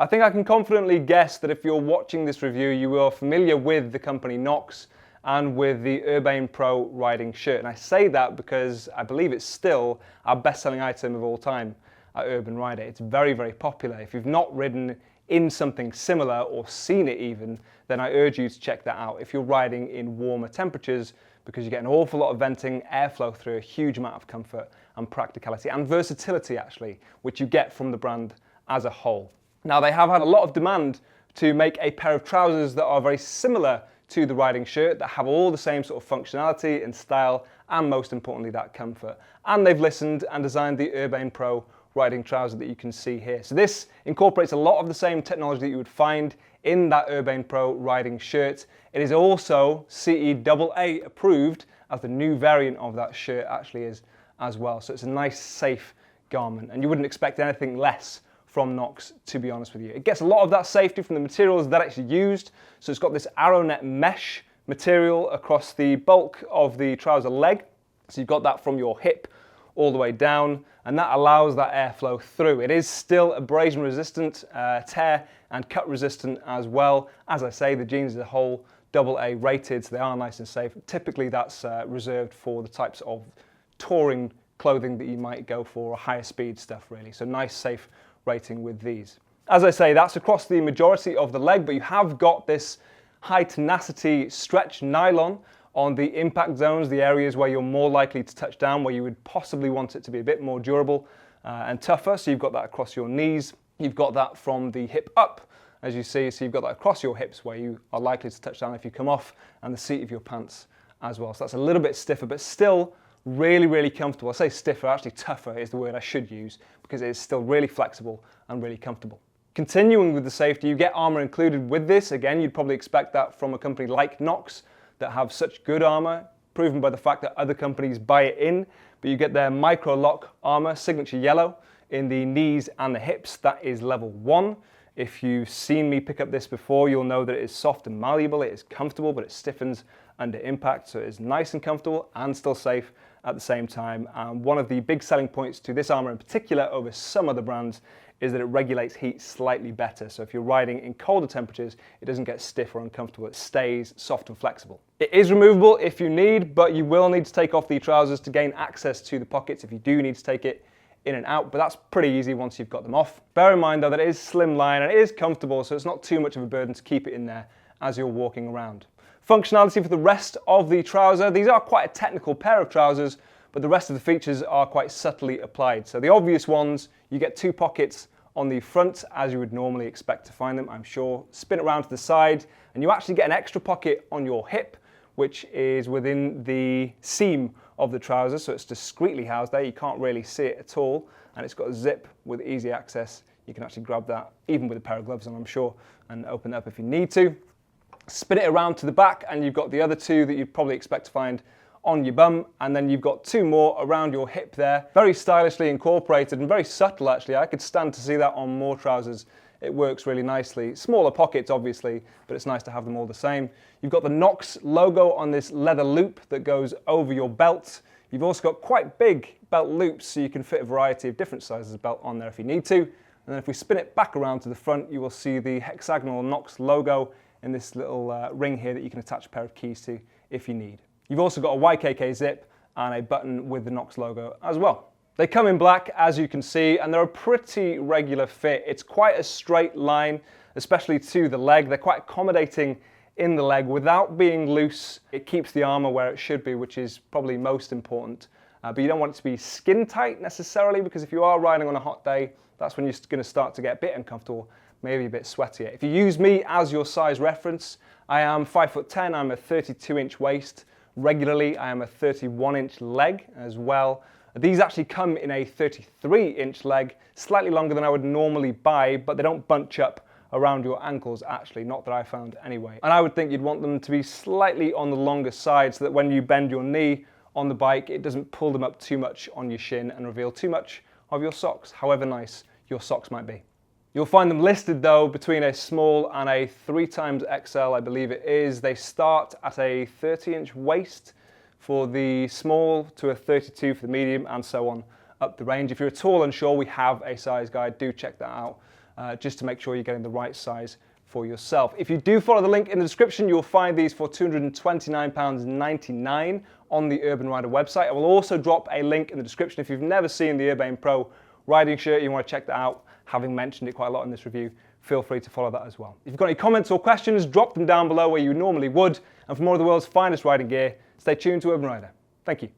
I think I can confidently guess that if you're watching this review, you are familiar with the company Knox and with the Urbane Pro riding shirt. And I say that because I believe it's still our best-selling item of all time at Urban Rider. It's very, very popular. If you've not ridden in something similar or seen it even, then I urge you to check that out if you're riding in warmer temperatures, because you get an awful lot of venting, airflow through, a huge amount of comfort and practicality and versatility actually, which you get from the brand as a whole. Now, they have had a lot of demand to make a pair of trousers that are very similar to the riding shirt, that have all the same sort of functionality and style, and most importantly, that comfort. And they've listened and designed the Urbane Pro riding trouser that you can see here. So this incorporates a lot of the same technology that you would find in that Urbane Pro riding shirt. It is also CE AA approved, as the new variant of that shirt actually is as well. So it's a nice, safe garment, and you wouldn't expect anything less from Knox, to be honest with you. It gets a lot of that safety from the materials that it's used. So it's got this arrownet mesh material across the bulk of the trouser leg. So you've got that from your hip all the way down, and that allows that airflow through. It is still abrasion resistant, tear and cut resistant as well. As I say, the jeans as a whole, AA rated, so they are nice and safe. Typically that's reserved for the types of touring clothing that you might go for, or higher speed stuff really. So nice, safe rating with these. As I say, that's across the majority of the leg, but you have got this high tenacity stretch nylon on the impact zones, the areas where you're more likely to touch down, where you would possibly want it to be a bit more durable and tougher. So you've got that across your knees. You've got that from the hip up, as you see. So you've got that across your hips where you are likely to touch down if you come off, and the seat of your pants as well. So that's a little bit stiffer, but still really, really comfortable. I say stiffer, actually tougher is the word I should use, because it is still really flexible and really comfortable. Continuing with the safety, you get armor included with this. Again, you'd probably expect that from a company like Knox that have such good armor, proven by the fact that other companies buy it in, but you get their micro lock armor, signature yellow, in the knees and the hips. That is level 1. If you've seen me pick up this before, you'll know that it is soft and malleable, it is comfortable, but it stiffens under impact, so it is nice and comfortable and still safe at the same time. And one of the big selling points to this armor in particular over some other brands is that it regulates heat slightly better. So if you're riding in colder temperatures, it doesn't get stiff or uncomfortable, it stays soft and flexible. It is removable if you need, but you will need to take off the trousers to gain access to the pockets if you do need to take it in and out, but that's pretty easy once you've got them off. Bear in mind though that it is slimline and it is comfortable, so it's not too much of a burden to keep it in there as you're walking around. Functionality for the rest of the trouser. These are quite a technical pair of trousers, but the rest of the features are quite subtly applied. So the obvious ones, you get 2 pockets on the front as you would normally expect to find them, I'm sure. Spin it around to the side and you actually get an extra pocket on your hip, which is within the seam of the trouser, so it's discreetly housed there. You can't really see it at all, and it's got a zip with easy access. You can actually grab that even with a pair of gloves on, I'm sure, and open it up if you need to. Spin it around to the back and you've got the other 2 that you'd probably expect to find on your bum, and then you've got 2 more around your hip there. Very stylishly incorporated and very subtle actually. I could stand to see that on more trousers. It works really nicely. Smaller pockets obviously, but it's nice to have them all the same. You've got the Knox logo on this leather loop that goes over your belt. You've also got quite big belt loops, so you can fit a variety of different sizes of belt on there if you need to. And then if we spin it back around to the front, you will see the hexagonal Knox logo in this little ring here that you can attach a pair of keys to if you need. You've also got a YKK zip and a button with the Knox logo as well. They come in black, as you can see, and they're a pretty regular fit. It's quite a straight line, especially to the leg. They're quite accommodating in the leg without being loose. It keeps the armor where it should be, which is probably most important. But you don't want it to be skin tight necessarily, because if you are riding on a hot day, that's when you're going to start to get a bit uncomfortable, maybe a bit sweatier. If you use me as your size reference, I am 5'10", I'm a 32-inch waist. Regularly, I am a 31-inch leg as well. These actually come in a 33-inch leg, slightly longer than I would normally buy, but they don't bunch up around your ankles actually, not that I found anyway. And I would think you'd want them to be slightly on the longer side so that when you bend your knee on the bike, it doesn't pull them up too much on your shin and reveal too much of your socks, however nice your socks might be. You'll find them listed though between a small and a 3XL, I believe it is. They start at a 30-inch waist for the small to a 32 for the medium, and so on up the range. If you're at all unsure, we have a size guide. Do check that out just to make sure you're getting the right size for yourself. If you do follow the link in the description, you'll find these for £229.99 on the Urban Rider website. I will also drop a link in the description if you've never seen the Urbane Pro riding shirt, you want to check that out, having mentioned it quite a lot in this review, feel free to follow that as well. If you've got any comments or questions, drop them down below where you normally would. And for more of the world's finest riding gear, stay tuned to Urban Rider. Thank you.